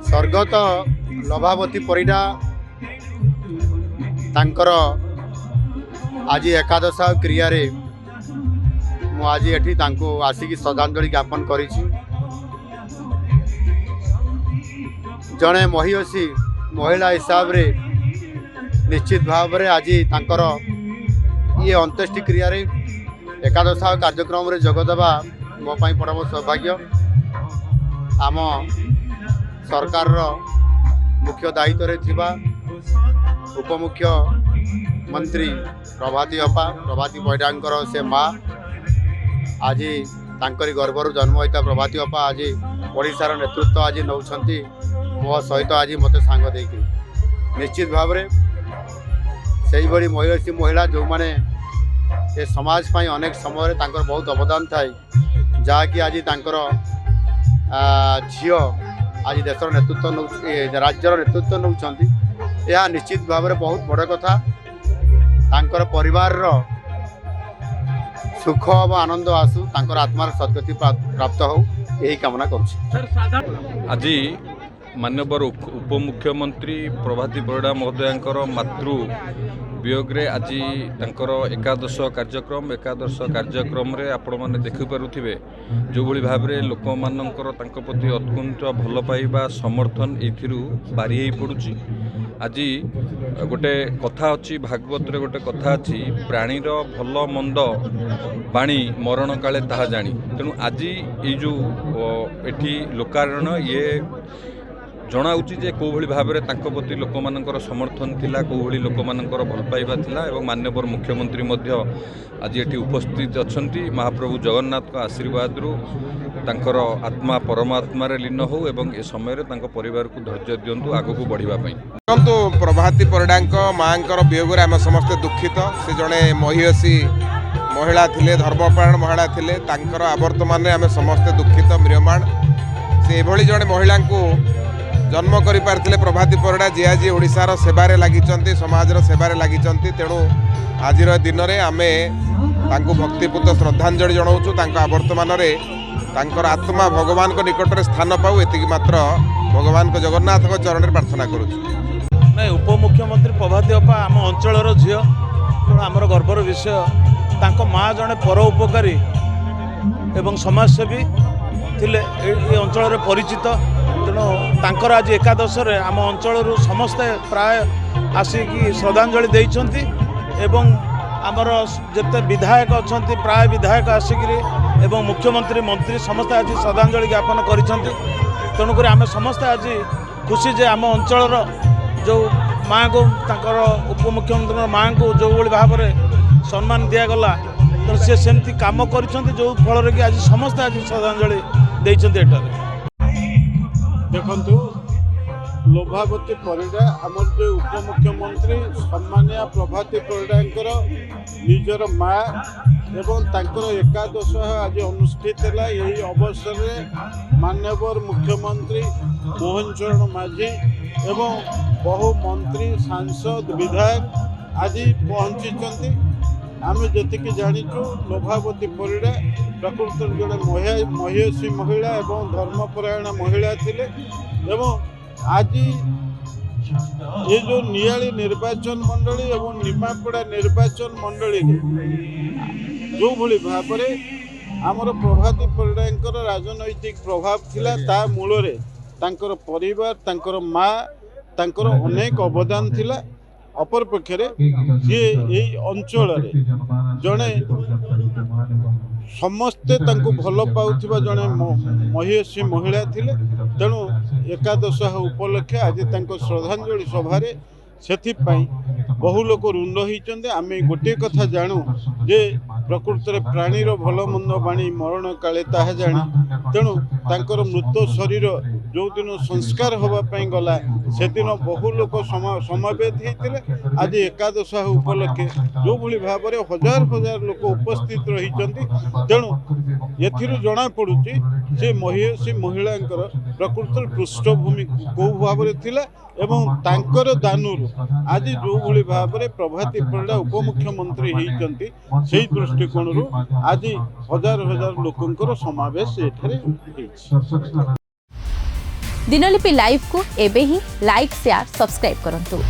स्वर्गत लभावती परिडा तांकर आज एकादश क्रिया रे मु आज एठी तांको आसिकी श्रद्धांजलि ज्ञापन करिछि। जड़े महिषी महिला हिसाब रे निश्चित भाव रे आज तांकर ये अंत्येष्टि क्रिया रे एकादश कार्यक्रम रे जोगदेवा मो पई परम सौभाग्य। आम सरकार मुख्य दायित्व रे थिबा उपमुख्य मंत्री प्रभाती परिडांकर से माँ आज तांकरी गर्भर जन्म होता प्रभाती अपा आज ओडिशार नेतृत्व आज नौछंती मो सहित आज मते सांग देकी निश्चित भाव रे सेही बड़ी महिला जो माने ए समाज पाई अनेक समय तांकर बहुत अवदान थाए जहाँकि आज तांकर झियो आज देशर नेतृत्व नौ राज्यर नेतृत्व नौछंती यह निश्चित भाव रे बहुत बड़ कथा। तांकर परिवार रो सुख और आनंद आसू तांकर आत्मार सद्गति प्राप्त हो यही कामना करुछि। आज माननीय उपमुख्यमंत्री प्रभाती परिडा महोदयांकर मातृ वियोग रे आज तांकर एकादश कार्यक्रम रे आपण माने देखि पारुथिबे जो भली भाव रे लोक मानकर तांको प्रति अत्कुंठ भल पाइबा समर्थन एथिरु बारी हेई पडुछि। आज गोटे कथा अच्छी भागवत रे गोटे कथा अच्छी प्राणीर भल मंद बाणी मरण काले ताहा जानी। तेणु आज ये जो एठी लोकारण ये जनाऊँच जे कौ भली भाव में तांको प्रति लोक मानकर समर्थन थिला कौ भली लोक मानकर भल पाइबा थिला एवं माननीय मुख्यमंत्री मध्य आज एठी उपस्थित अछंती। महाप्रभु जगन्नाथ का आशीर्वाद रु तांकर आत्मा परमात्मा रे लीन हो एवं ए समय रे तांको परिवार को धैर्य दियंतु आगको बढ़िबा पई। देखो प्रभाती परिडांक माँ वियोग में आम समस्ते दुखित। से जड़े महिषी महिला थिले धर्मपरायण महिला थिले तांकर आवर्तमान आम समस्ते दुखित म्रियमाण। से एभली जड़े महिला को जन्म कर पारे प्रभाती परिडा जी आज ओडिशार सेवारे लागिचंती समाजर सेवारे लागिचंती। तेणु आज दिन में आम भक्तिपूत श्रद्धांजलि जनाऊँ। आवर्तमान तांकर आत्मा भगवान को निकट में स्थान पाऊ एति मात्र भगवान को जगन्नाथ को चरण में प्रार्थना करुछु। नहीं उपमुख्यमंत्री प्रभाती अपा आम अंचल झील तेणु आमर गर्वर विषय तांको माँ जड़े परोपकारी एवं समाजसेवी थिले ए अंचल परिचित। तेणु तांकर आज एकादश आम अंचल समस्ते प्राय आसिकी श्रद्धांजलि देइछंती एवं आमर जिते विधायक अच्छा प्राय विधायक आसिक एवं मुख्यमंत्री मंत्री समस्ते आज श्रद्धांजलि ज्ञापन करिछंती। तेणुक आम समस्ते आज खुशी जे आम अंचल जो माँ को तांकर उपमुख्यमंत्री माँ को जो भली भाव में सम्मान दिगला तो सी सेमती काम करिछंती जो फल कि आज समस्ते आज श्रद्धांजलि देइछंती। एटारे देखंतु लोभावती परिडा आमर जो उपमुख्यमंत्री सम्मानिया प्रभाती परिडांकर निजर माँ एवं तांकर एकादश आज अनुष्ठित है। यही अवसर में माननीय मुख्यमंत्री मोहन चरण माझी एवं बहु मंत्री सांसद विधायक आज पहुँची। आम जी जाचु लोभावती परिडा प्रकृत जड़े महिषी महिला एवं धर्मपरायण महिला थिले एवं आज ये जो नियाली निर्वाचन मंडली एवं निमापड़ा निर्वाचन मंडली जो भली भाव में आमर प्रभाती परिडांकर राजनैतिक प्रभाव थिला ता मूल रे तांकर परिवार तांकर माँ तांकर अनेक अवदान थिला। अपर पक्षरे सी यही अंचल जड़े समस्ते भल पाउथिबा जड़े महिषी महिला थिले। तेणु एकादश उपलक्षे आज श्रद्धांजलि सभा से बहु लोक रुंड होती। आम गोटे कथा जानू जे प्रकृत में प्राणीर भल मंद बाणी मरण काले ताहा जानी। तेणु तांकर मृत शरीर जो दिन संस्कार होगापाई गला से दिन बहु लोक समवेत होते। आज एकादश उपलक्षे जो भली भाव में हजार हजार लोक उपस्थित रही। तेणु एथिरु जना पड़ुची से महिषी महिलांकर प्रकृत पृष्ठभूमि कौ भाव में थिला एवं तांकर दानुरु आज जो भली भाव में प्रभाती परिडा उपमुख्यमंत्री होती से दृष्टिकोण आज हजार हजार लोकंकर समावेश एठारे। दिनलिपि लाइव को एबे ही लाइक शेयर सब्सक्राइब करंतु।